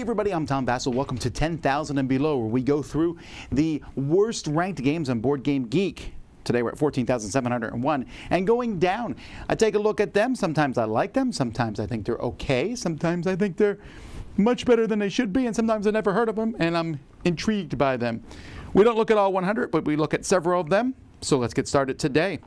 Hey everybody, I'm Tom Bassel. Welcome to 10,000 and Below, where we go through the worst ranked games on Board Game Geek. Today we're at 14,701 and going down. I take a look at them. Sometimes I like them. Sometimes I think they're okay. Sometimes I think they're much better than they should be. And sometimes I never heard of them and I'm intrigued by them. We don't look at all 100, but we look at several of them. So let's get started today.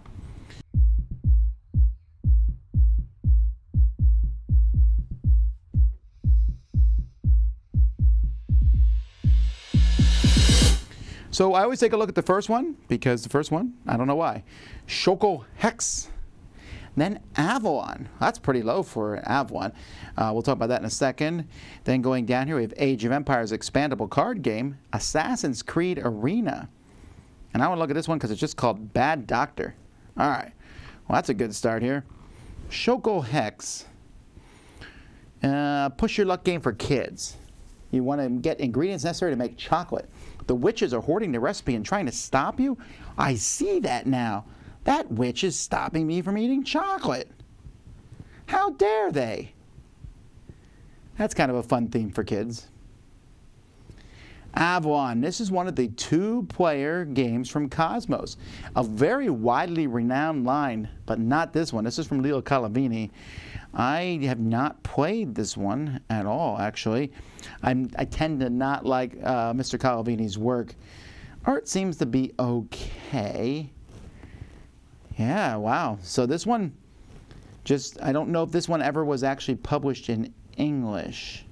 So I always take a look at the first one, because the first one, I don't know why. Schoko Hexe. Then Avalon. That's pretty low for Avalon. We'll talk about that in a second. Then going down here, we have Age of Empires expandable card game, Assassin's Creed Arena. And I want to look at this one because it's just called Bad Doctor. All right. Well, that's a good start here. Schoko Hexe. Push your luck game for kids. You want to get ingredients necessary to make chocolate. The witches are hoarding the recipe and trying to stop you? I see that now. That witch is stopping me from eating chocolate. How dare they? That's kind of a fun theme for kids. Avalon. This is one of the two-player games from Cosmos. A very widely renowned line, but not this one. This is from Leo Calavini. I have not played this one at all, actually. I tend to not like Mr. Calavini's work. Art seems to be okay. Yeah, wow. So this one, I don't know if this one ever was actually published in English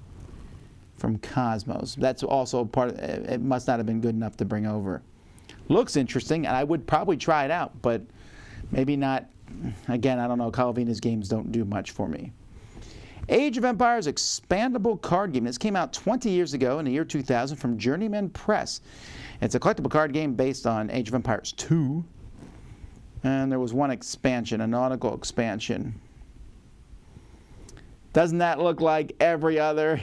from Cosmos. That's also part of it. It must not have been good enough to bring over. Looks interesting, and I would probably try it out, but maybe not. Again, I don't know. Calavini's games don't do much for me. Age of Empires expandable card game. This came out 20 years ago in the year 2000 from Journeyman Press. It's a collectible card game based on Age of Empires 2. And there was one expansion, a nautical expansion. Doesn't that look like every other?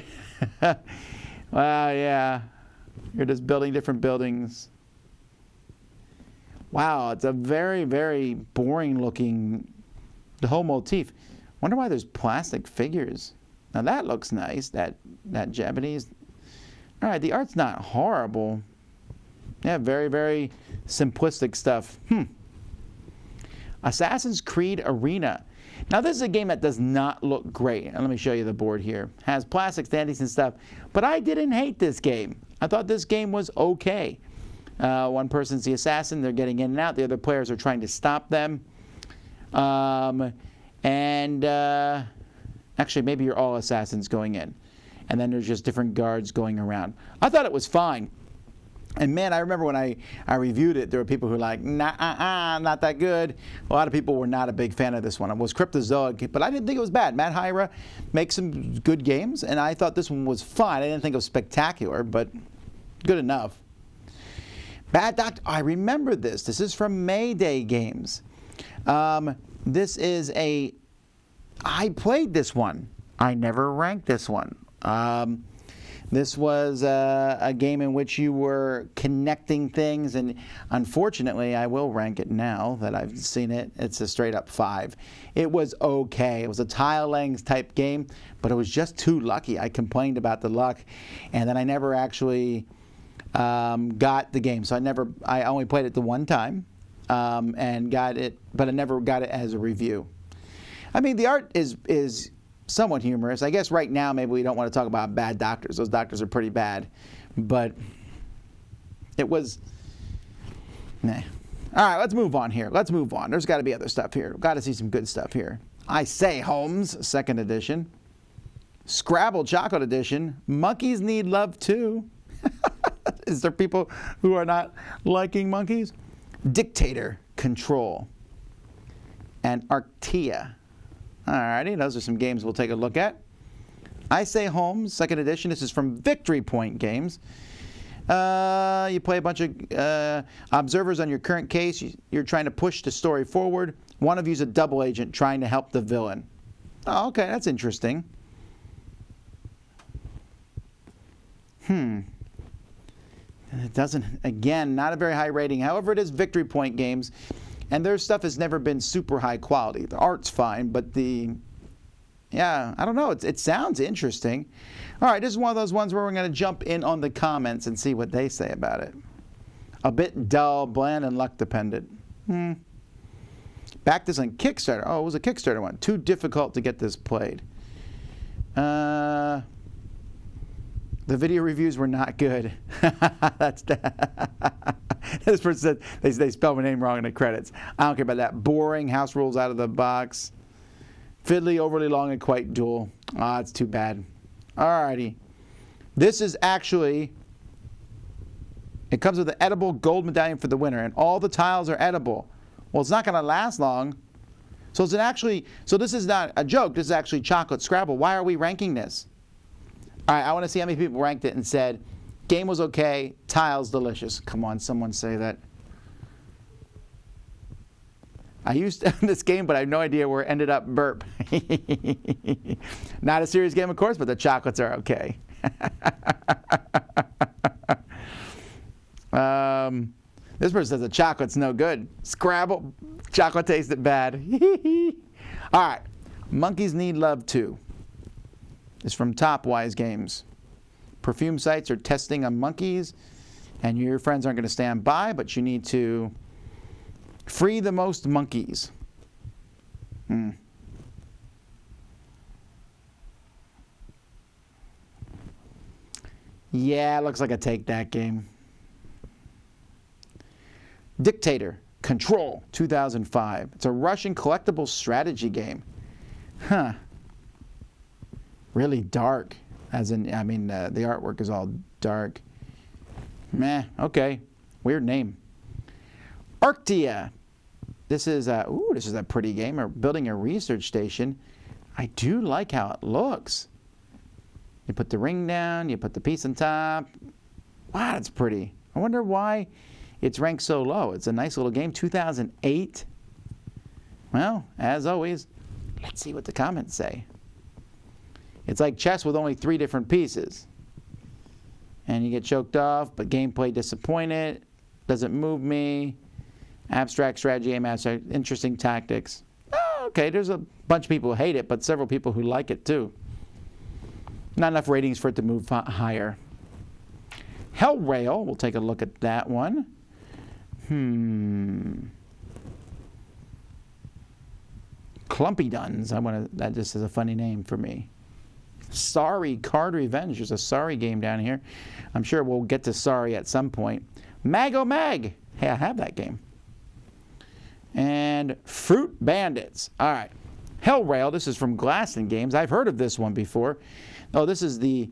Well, yeah. You're just building different buildings. Wow, it's a very, very boring looking, the whole motif. Wonder why there's plastic figures. Now that looks nice, that Japanese. All right, the art's not horrible. Yeah, very, very simplistic stuff. Assassin's Creed Arena. Now this is a game that does not look great. And let me show you the board here. Has plastic standees and stuff. But I didn't hate this game. I thought this game was okay. One person's the assassin. They're getting in and out. The other players are trying to stop them. Actually, maybe you're all assassins going in. And then there's just different guards going around. I thought it was fine. And man, I remember when I reviewed it, there were people who were like, nah, not that good. A lot of people were not a big fan of this one. It was Cryptozoic, but I didn't think it was bad. Matt Hyra makes some good games, and I thought this one was fine. I didn't think it was spectacular, but good enough. Bad Doctor, I remember this. This is from Mayday Games. I played this one. I never ranked this one. This was a game in which you were connecting things, and unfortunately, I will rank it now that I've seen it. It's a straight up 5. It was okay. It was a tile laying type game, but it was just too lucky. I complained about the luck, and then I never actually got the game. So I only played it the one time and got it, but I never got it as a review. I mean, the art is somewhat humorous. I guess right now maybe we don't want to talk about Bad Doctors. Those doctors are pretty bad. But it was, nah. All right, let's move on here. Let's move on. There's got to be other stuff here. Got to see some good stuff here. I Say Holmes, 2nd edition. Scrabble Chocolate Edition. Monkeys Need Love Too. Is there people who are not liking monkeys? Dictator Control. And Arctia. Alrighty, those are some games we'll take a look at. I Say Holmes, 2nd edition. This is from Victory Point Games. You play a bunch of observers on your current case. You're trying to push the story forward. One of you is a double agent trying to help the villain. Oh, okay, that's interesting. It doesn't, again, not a very high rating. However, it is Victory Point Games. And their stuff has never been super high quality. The art's fine, but the Yeah, I don't know. It sounds interesting. All right, this is one of those ones where we're going to jump in on the comments and see what they say about it. A bit dull, bland, and luck dependent. Back this on Kickstarter. Oh, it was a Kickstarter one. Too difficult to get this played. The video reviews were not good. That's this person said they spelled my name wrong in the credits. I don't care about that. Boring. House rules out of the box. Fiddly, overly long, and quite dual. Ah, it's too bad. Alrighty. This is actually, it comes with an edible gold medallion for the winner, and all the tiles are edible. Well, it's not going to last long. So this is not a joke. This is actually chocolate Scrabble. Why are we ranking this? All right, I want to see how many people ranked it and said, game was okay, tiles delicious. Come on, someone say that. I used this game, but I have no idea where it ended up. Burp. Not a serious game, of course, but the chocolates are okay. This person says the chocolate's no good. Scrabble, chocolate tasted bad. All right, Monkeys Need Love Too. It's from Topwise Games. Perfume sites are testing on monkeys, and your friends aren't going to stand by, but you need to free the most monkeys. Yeah, it looks like a take that game. Dictator, Control, 2005. It's a Russian collectible strategy game. Huh. Really dark. As in, I mean, the artwork is all dark. Meh, okay. Weird name. Arctia. This is a pretty game. We're building a research station. I do like how it looks. You put the ring down, you put the piece on top. Wow, it's pretty. I wonder why it's ranked so low. It's a nice little game. 2008. Well, as always, let's see what the comments say. It's like chess with only 3 different pieces. And you get choked off, but gameplay disappointed. Doesn't move me. Abstract strategy, aim abstract, interesting tactics. Oh, okay, there's a bunch of people who hate it, but several people who like it too. Not enough ratings for it to move higher. Hellrail, we'll take a look at that one. Clumpy Duns, that just is a funny name for me. Sorry Card Revenge, there's a Sorry game down here. I'm sure we'll get to Sorry at some point. Mag-O-Mag, hey, I have that game. And Fruit Bandits. All right. Hellrail, this is from Glaston Games. I've heard of this one before. Oh, this is the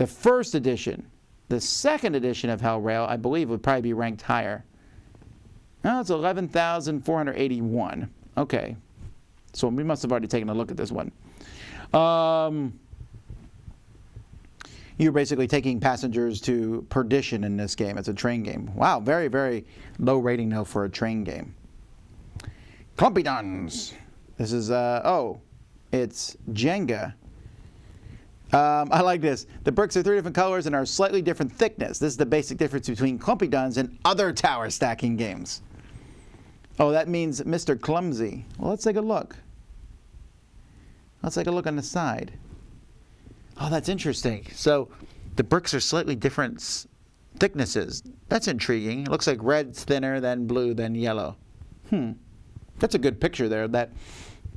first edition. The second edition of Hellrail, I believe, would probably be ranked higher. Oh, it's 11,481. Okay. So we must have already taken a look at this one. You're basically taking passengers to perdition in this game. It's a train game. Wow, very, very low rating, though, for a train game. Clumpy Duns. This is, it's Jenga. I like this. The bricks are 3 different colors and are slightly different thickness. This is the basic difference between Clumpy Duns and other tower stacking games. Oh, that means Mr. Clumsy. Well, let's take a look. Let's take a look on the side. Oh, that's interesting. So the bricks are slightly different thicknesses. That's intriguing. It looks like red's thinner, then blue, then yellow. That's a good picture there, that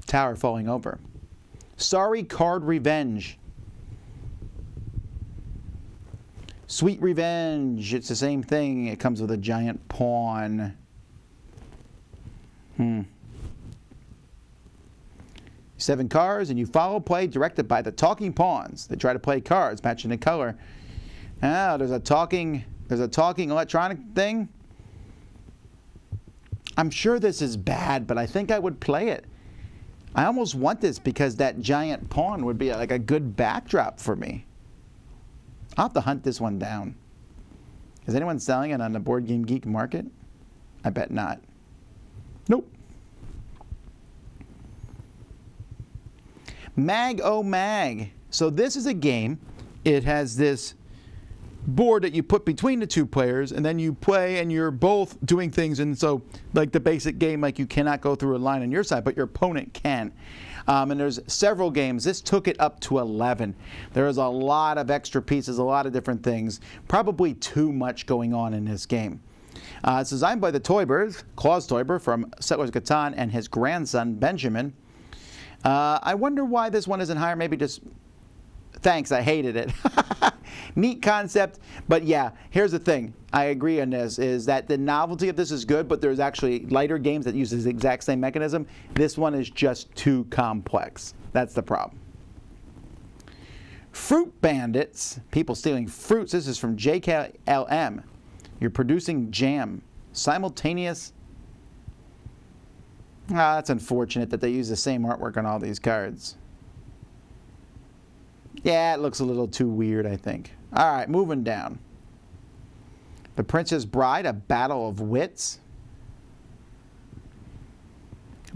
tower falling over. Sorry Card Revenge. Sweet Revenge. It's the same thing. It comes with a giant pawn. 7 cards, and you follow play directed by the talking pawns. They try to play cards matching the color. There's a talking electronic thing. I'm sure this is bad, but I think I would play it. I almost want this because that giant pawn would be like a good backdrop for me. I'll have to hunt this one down. Is anyone selling it on the Board Game Geek market? I bet not. Nope. Mag-O-Mag. So this is a game. It has this board that you put between the two players, and then you play and you're both doing things. And so like the basic game, like you cannot go through a line on your side, but your opponent can. And there's several games. This took it up to 11. There is a lot of extra pieces, a lot of different things. Probably too much going on in this game. It's designed by the Toybers, Klaus Teuber from Settlers of Catan, and his grandson, Benjamin. I wonder why this one isn't higher. Maybe just, thanks, I hated it. Neat concept, but yeah, here's the thing. I agree on this, is that the novelty of this is good, but there's actually lighter games that use the exact same mechanism. This one is just too complex. That's the problem. Fruit Bandits, people stealing fruits. This is from JKLM. You're producing jam. Simultaneous. That's unfortunate that they use the same artwork on all these cards. Yeah, it looks a little too weird, I think. All right, moving down. The Princess Bride, A Battle of Wits.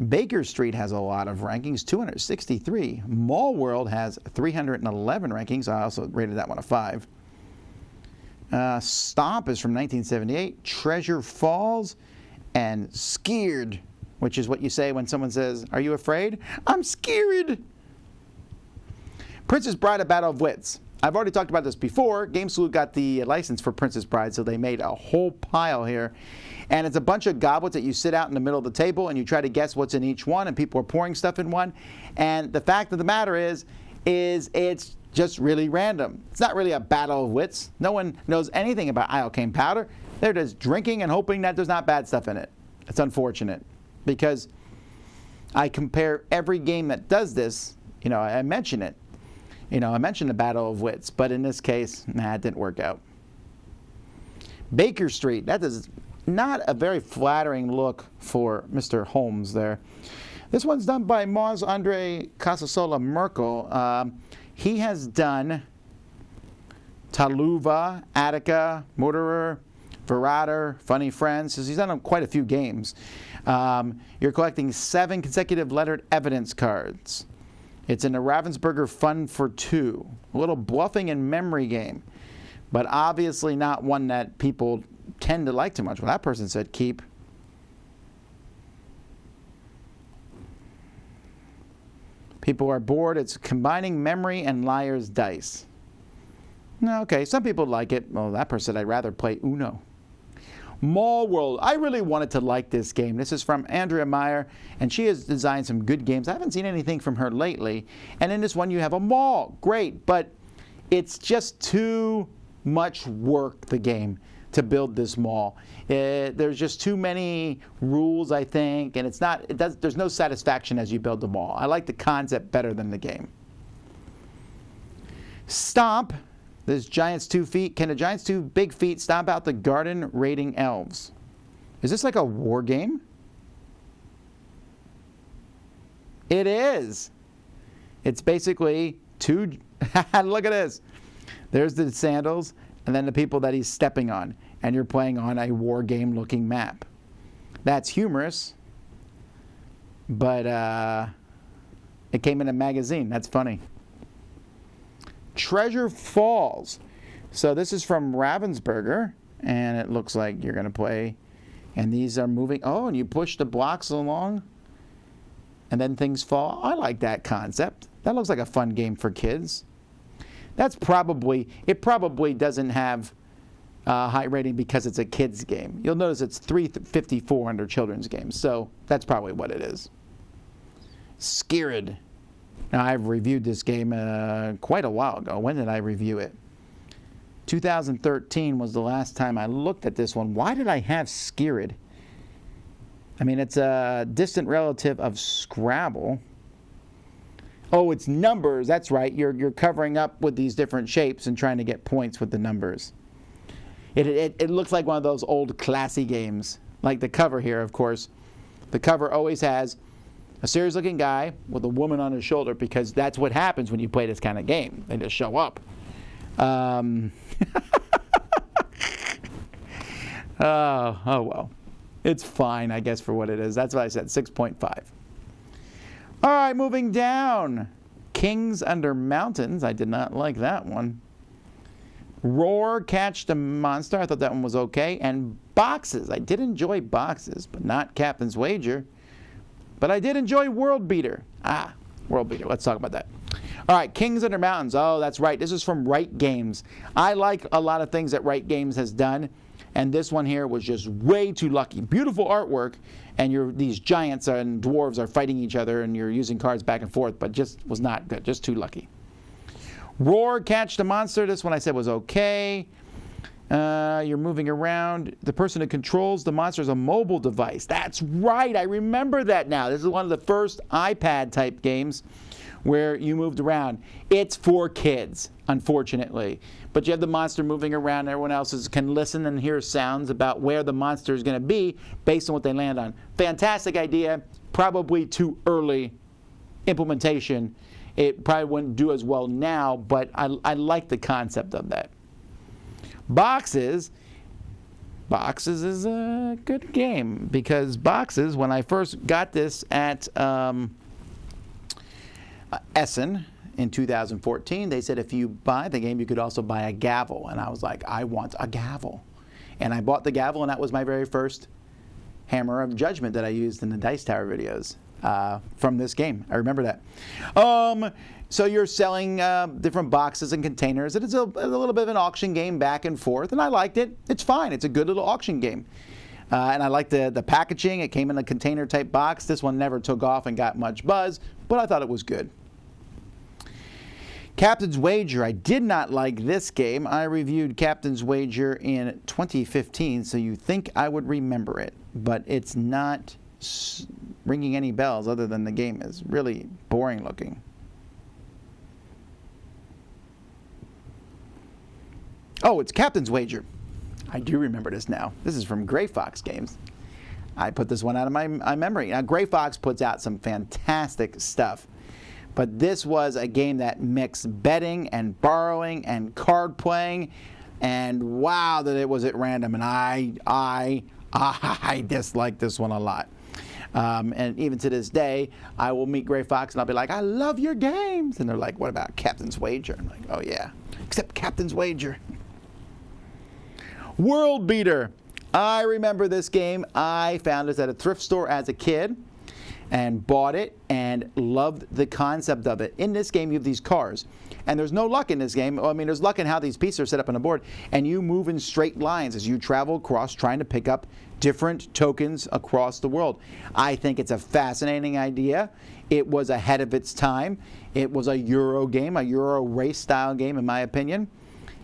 Baker Street has a lot of rankings, 263. Mall World has 311 rankings. I also rated that one a 5. Stomp is from 1978. Treasurefalls and Scared, which is what you say when someone says, "Are you afraid?" I'm scared. Princess Bride, A Battle of Wits. I've already talked about this before. Game Salute got the license for Princess Bride, so they made a whole pile here. And it's a bunch of goblets that you sit out in the middle of the table and you try to guess what's in each one, and people are pouring stuff in one. And the fact of the matter is it's just really random. It's not really a battle of wits. No one knows anything about iocane powder. They're just drinking and hoping that there's not bad stuff in it. It's unfortunate because I compare every game that does this, I mention it. I mentioned the Battle of Wits, but in this case, it didn't work out. Baker Street, that is not a very flattering look for Mr. Holmes there. This one's done by Mars Andre Casasola Merkel. He has done Taluva, Attica, Mortarer, Verrater, Funny Friends. He's done quite a few games. You're collecting 7 consecutive lettered evidence cards. It's in the Ravensburger Fun for 2. A little bluffing and memory game, but obviously not one that people tend to like too much. Well, that person said keep. People are bored. It's combining memory and liar's dice. No, okay, some people like it. Well, that person said I'd rather play Uno. Mall World. I really wanted to like this game. This is from Andrea Meyer, and she has designed some good games. I haven't seen anything from her lately. And in this one, you have a mall. Great, but it's just too much work, the game, to build this mall. There's just too many rules, I think, and there's no satisfaction as you build the mall. I like the concept better than the game. Stomp. There's giants 2 feet. Can the giants 2 big feet stomp out the garden raiding elves? Is this like a war game? It is. It's basically 2. Look at this. There's the sandals and then the people that he's stepping on. And you're playing on a war game looking map. That's humorous. But it came in a magazine. That's funny. Treasurefalls. So this is from Ravensburger, and it looks like you're going to play, and these are moving. Oh, and you push the blocks along, and then things fall. I like that concept. That looks like a fun game for kids. It probably doesn't have a high rating because it's a kids game. You'll notice it's 354 under children's games, so that's probably what it is. Scared. Now, I've reviewed this game quite a while ago. When did I review it? 2013 was the last time I looked at this one. Why did I have Scared? I mean, it's a distant relative of Scrabble. Oh, it's numbers. That's right. You're covering up with these different shapes and trying to get points with the numbers. It looks like one of those old classy games. Like the cover here, of course. The cover always has a serious-looking guy with a woman on his shoulder because that's what happens when you play this kind of game. They just show up. Oh, well. It's fine, I guess, for what it is. That's what I said, 6.5. All right, moving down. Kings Under Mountains. I did not like that one. Roar, Catch the Monster. I thought that one was okay. And Boxes. I did enjoy Boxes, but not Captain's Wager. But I did enjoy World Beater. World Beater. Let's talk about that. All right, Kings Under Mountains. Oh, that's right. This is from Right Games. I like a lot of things that Right Games has done, and this one here was just way too lucky. Beautiful artwork, and these giants and dwarves are fighting each other, and you're using cards back and forth, but just was not good. Just too lucky. Roar, Catch the Monster. This one I said was okay. You're moving around. The person who controls the monster is a mobile device. That's right. I remember that now. This is one of the first iPad-type games where you moved around. It's for kids, unfortunately. But you have the monster moving around. Everyone else can listen and hear sounds about where the monster is going to be based on what they land on. Fantastic idea. Probably too early implementation. It probably wouldn't do as well now, but I like the concept of that. Boxes is a good game because Boxes, when I first got this at Essen in 2014, they said if you buy the game, you could also buy a gavel. And I was like, I want a gavel. And I bought the gavel, and that was my very first hammer of judgment that I used in the Dice Tower videos from this game. I remember that. So you're selling different boxes and containers. It is a little bit of an auction game back and forth, and I liked it. It's fine. It's a good little auction game. And I like the packaging. It came in a container-type box. This one never took off and got much buzz, but I thought it was good. Captain's Wager. I did not like this game. I reviewed Captain's Wager in 2015, so you think I would remember it. But it's not ringing any bells other than the game is really boring looking. Oh, it's Captain's Wager. I do remember this now. This is from Gray Fox Games. I put this one out of my memory. Now, Gray Fox puts out some fantastic stuff. But this was a game that mixed betting and borrowing and card playing, and wow, that it was at random. And I dislike this one a lot. And even to this day, I will meet Gray Fox and I'll be like, I love your games. And they're like, what about Captain's Wager? I'm like, oh yeah, except Captain's Wager. World Beater. I remember this game. I found this at a thrift store as a kid and bought it and loved the concept of it. In this game, you have these cars, and there's no luck in this game. I mean, there's luck in how these pieces are set up on the board, and you move in straight lines as you travel across trying to pick up different tokens across the world. I think it's a fascinating idea. It was ahead of its time. It was a Euro game, a Euro race style game, in my opinion.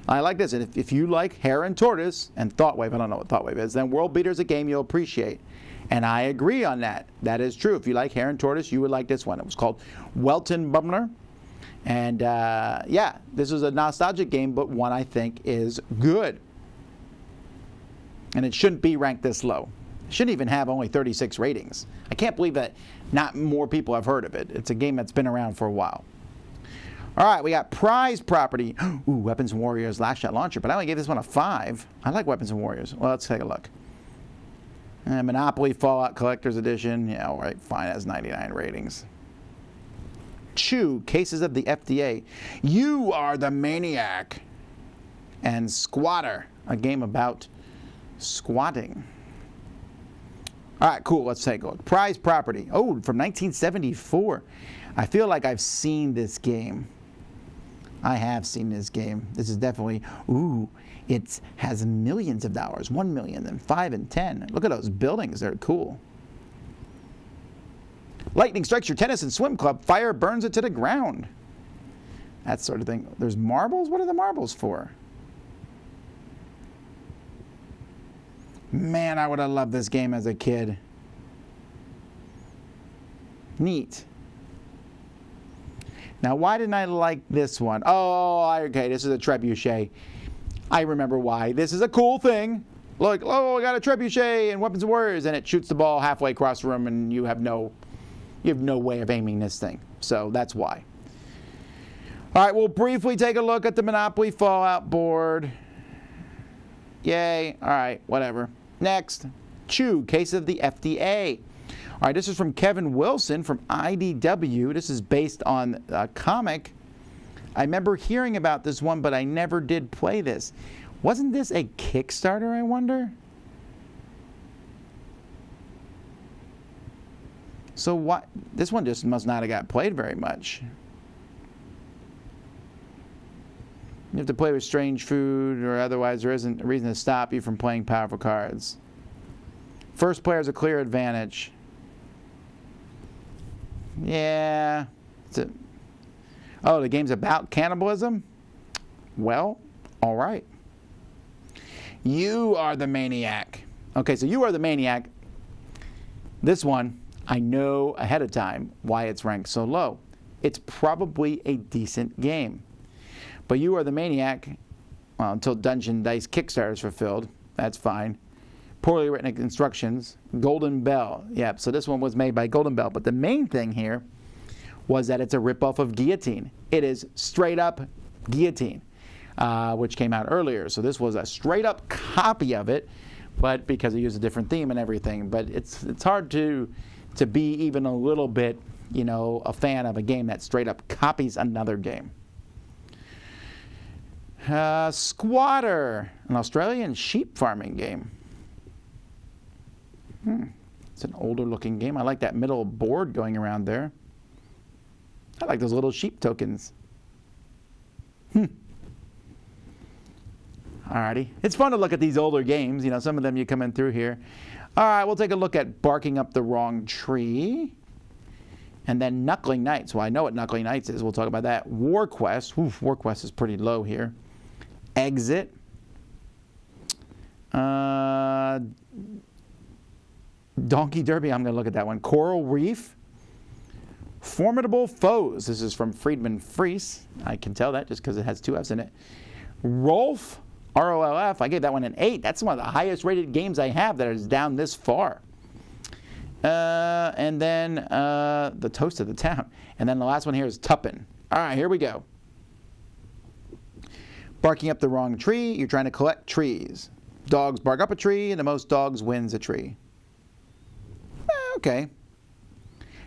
I like this, and if you like Hare and Tortoise and Thoughtwave, I don't know what Thoughtwave is, then World Beater is a game you'll appreciate. And I agree on that. That is true. If you like Hare and Tortoise, you would like this one. It was called Welton Bumner. And yeah, this is a nostalgic game, but one I think is good. And it shouldn't be ranked this low. It shouldn't even have only 36 ratings. I can't believe that not more people have heard of it. It's a game that's been around for a while. All right, we got Prize Property. Ooh, Weapons and Warriors Last Shot Launcher, but I only gave this one a 5. I like Weapons and Warriors. Well, let's take a look. Monopoly Fallout Collector's Edition. Yeah, all right, fine, it has 99 ratings. Chew, Cases of the FDA. You Are the Maniac. And Squatter, a game about squatting. All right, cool, let's take a look. Prize Property. Oh, from 1974. I feel like I've seen this game. I have seen this game. This is definitely, ooh, it has millions of dollars. 1 million, then 5 and 10. Look at those buildings, they're cool. Lightning strikes your tennis and swim club. Fire burns it to the ground. That sort of thing. There's marbles? What are the marbles for? Man, I would have loved this game as a kid. Neat. Now, why didn't I like this one? Oh, okay, this is a trebuchet. I remember why. This is a cool thing. Look, oh, I got a trebuchet and Weapons and Warriors, and it shoots the ball halfway across the room, and you have no way of aiming this thing. So that's why. All right, we'll briefly take a look at the Monopoly Fallout board. Yay. All right, whatever. Next, Chew, Case of the FDA. All right, this is from Kevin Wilson from IDW. This is based on a comic I remember hearing about this one, but I never did play this. Wasn't this a Kickstarter, I wonder? So what? This one just must not have got played very much. You have to play with strange food, or otherwise there isn't a reason to stop you from playing powerful cards. First player has a clear advantage. Yeah. Oh, the game's about cannibalism? Well, all right. You are the maniac. Okay, so you are the maniac. This one, I know ahead of time why it's ranked so low. It's probably a decent game. But you are the maniac, well, until Dungeon Dice Kickstarter is fulfilled. That's fine. Poorly written instructions. Golden Bell. Yep, so this one was made by Golden Bell. But the main thing here was that it's a ripoff of Guillotine. It is straight up Guillotine, which came out earlier. So this was a straight up copy of it, but because it used a different theme and everything. But it's hard to be even a little bit, you know, a fan of a game that straight up copies another game. Squatter, an Australian sheep farming game. It's an older looking game. I like that middle board going around there. I like those little sheep tokens. Alrighty. It's fun to look at these older games. You know, some of them you come in through here. Alright, we'll take a look at Barking Up the Wrong Tree. And then Knuckling Knights. Well, I know what Knuckling Knights is. We'll talk about that. War Quest. Oof, War Quest is pretty low here. Exit. Donkey Derby. I'm going to look at that one. Coral Reef. Formidable Foes. This is from Friedman Fries. I can tell that just because it has 2 F's in it. Rolf. ROLF. I gave that one an 8. That's one of the highest rated games I have that is down this far. And then the Toast of the Town. And then the last one here is Tuppen. All right, here we go. Barking Up the Wrong Tree. You're trying to collect trees. Dogs bark up a tree, and the most dogs wins a tree. Okay.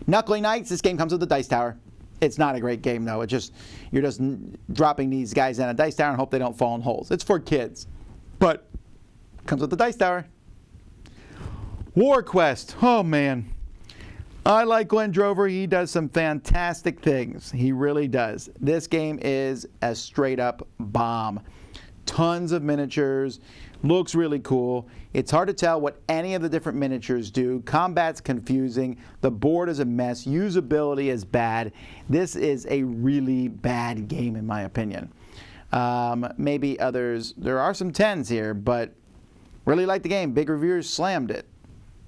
Knuckling Knights. This game comes with a dice tower. It's not a great game, though. It's just, you're just dropping these guys in a dice tower and hope they don't fall in holes. It's for kids. But it comes with a dice tower. War Quest. Oh, man. I like Glenn Drover. He does some fantastic things. He really does. This game is a straight-up bomb. Tons of miniatures. Looks really cool. It's hard to tell what any of the different miniatures do. Combat's confusing. The board is a mess. Usability is bad. This is a really bad game, in my opinion. Maybe others. There are some 10s here, but really like the game. Big reviewers slammed it.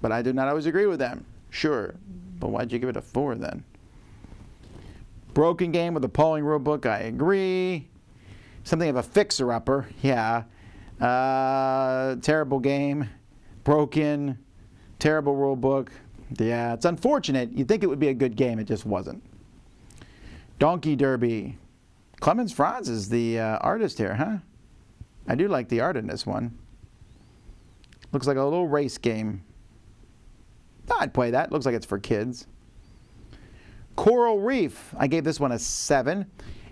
But I do not always agree with them. Sure. But why'd you give it a 4 then? Broken game with appalling rulebook. I agree. Something of a fixer-upper. Yeah. Terrible game. Broken. Terrible rulebook. Yeah, it's unfortunate. You'd think it would be a good game. It just wasn't. Donkey Derby. Clemens Franz is the artist here, huh? I do like the art in this one. Looks like a little race game. I'd play that. Looks like it's for kids. Coral Reef. I gave this one a 7.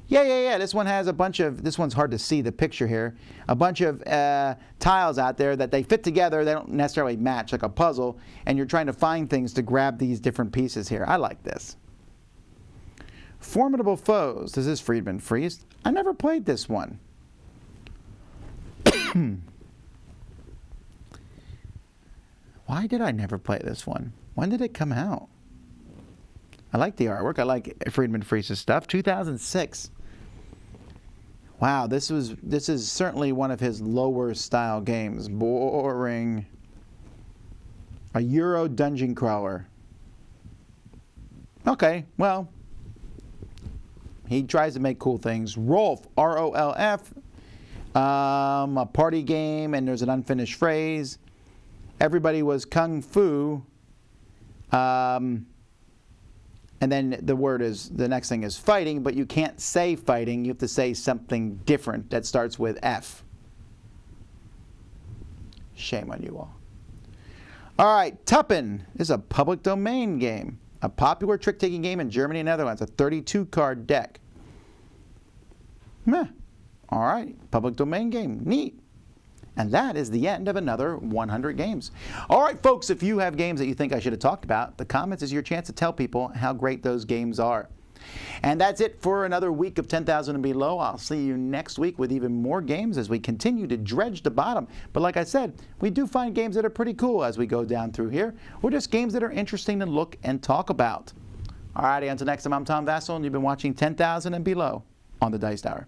Yeah. This one has a bunch of, this one's hard to see the picture here. A bunch of tiles out there that they fit together. They don't necessarily match, like a puzzle. And you're trying to find things to grab these different pieces here. I like this. Formidable Foes. This is Friedman Fries. I never played this one. Why did I never play this one? When did it come out? I like the artwork. I like Friedman Fries' stuff. 2006. Wow, this is certainly one of his lower style games. Boring. A Euro dungeon crawler. Okay, well, he tries to make cool things. Rolf, R-O-L-F. A party game, and there's an unfinished phrase. Everybody was kung fu. And then the next thing is fighting, but you can't say fighting. You have to say something different that starts with F. Shame on you all. All right, Tuppen is a public domain game. A popular trick-taking game in Germany and Netherlands. A 32-card deck. Meh. All right, public domain game, neat. And that is the end of another 100 games. All right, folks, if you have games that you think I should have talked about, the comments is your chance to tell people how great those games are. And that's it for another week of 10,000 and Below. I'll see you next week with even more games as we continue to dredge the bottom. But like I said, we do find games that are pretty cool as we go down through here, or just games that are interesting to look and talk about. All righty, until next time, I'm Tom Vassell, and you've been watching 10,000 and Below on the Dice Tower.